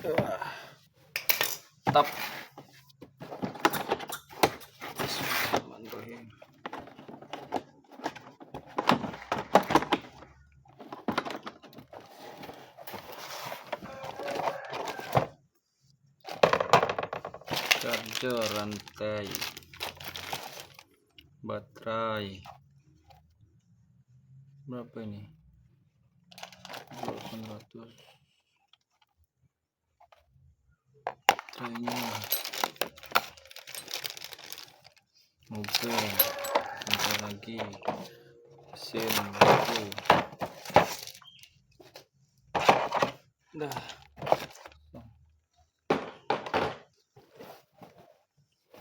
Tap. Bismillahirrahmanirrahim. Charger, rantai, baterai berapa ini? 800. Baterainya mobil, sampai lagi mesin itu. Dah.